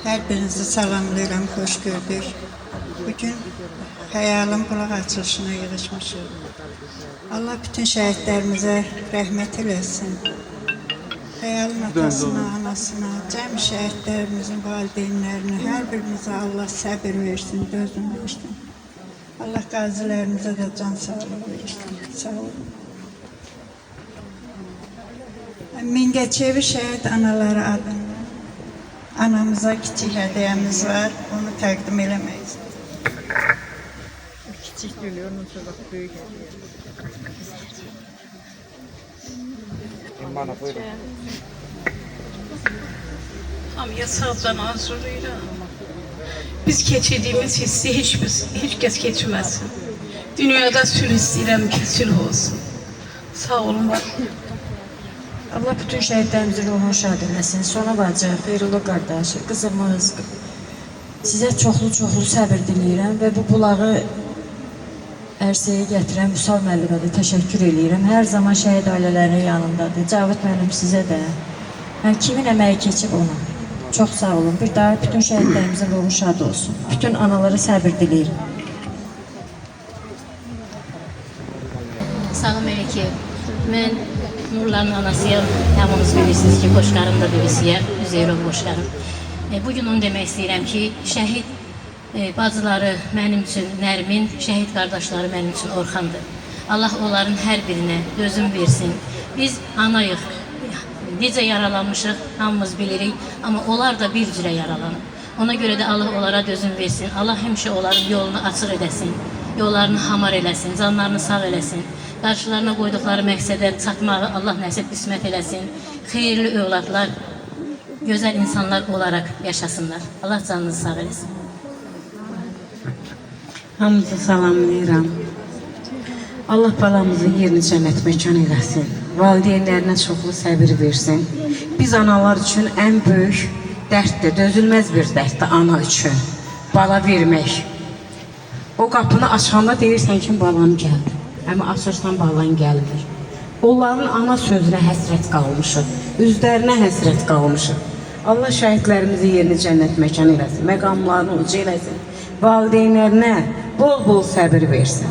Hər birinizi salamlayıram, xoş gördük. Bugün xəyalın qulaq açılışına yığışmışıq. Allah bütün şəhidlərimizə rəhmət eləsin. Xəyalın atasına, anasına, cəmi şəhidlərimizin valideynlərinə, hər birimizə Allah səbir versin, dözüm versin. Allah qazilərimizə də can sağlığı versin. Sağ olun. Mingəçevi şəhid anaları adına anamıza kiçik hədiyəmiz var, onu təqdim eləmək istəyirəm. Kiçik gülüyor, onun üçün bax, böyük hədiyyə. Bana buyurun. Hamıya sağcan arzulayıram. Biz keçirdiğimiz hissi hiç kez keçməsin. Dünyada sülh istəyirəm ki, sülh olsun. Sağ olun, var. Allah bütün şəhidlərimizin ruhunu şad eləsin. Sona bacı, Xeyrullah qardaş, qızımız, sizə çoxlu səbir diləyirəm və bu bulağı ərsəyə gətirən Vüsal müəllimə də təşəkkür edirəm. Hər zaman şəhid ailələrinin yanındadır. Cavid müəllim sizə də. Kimin əməyi keçib ona. Çox sağ olun. Bir daha bütün şəhidlərimizin ruhu şad olsun. Bütün analara səbir diləyirəm. Salam Melike. Mən Nurların anasıyam. Hamınız bilirsiniz ki, qoşqarım da birisiyəm. Üzeyirov qoşqarım. Bugün onu demək istəyirəm ki, şəhid bacıları mənim üçün Nərmin, şəhid qardaşları mənim üçün Orxandır. Allah onların hər birinə dözüm versin. Biz anayıq. Necə yaralanmışıq, hamımız bilirik. Amma onlar da bir cürə yaralanır. Ona görə də Allah onlara dözüm versin. Allah həmişə onların yolunu açıq edəsin. Yollarını hamar eləsin, canlarını sağ eləsin. Qarşılarına qoyduqları məqsədə çatmağı Allah nəsib qismət eləsin. Xeyirli övladlar, gözəl insanlar olaraq yaşasınlar. Allah canınızı sağ eləsin. Hamınızı salamlayıram. Allah balamızı yerini cənnət məkan eləsin. Valideynlərinə çoxlu səbir versin. Biz analar üçün ən böyük dərddir, dözülməz bir dərddir ana üçün. Bala vermək. O qapını açanda deyirsən ki, balam gəldi. Amma açırsan balan gəlmir. Onların ana sözünə həsrət qalmışıq. Üzlərinə həsrət qalmışıq. Allah şəhidlərimizi yerini cənnət məkan eləsin. Məqamlarını uca eləsin. Valideynlərinə bol-bol səbir versin.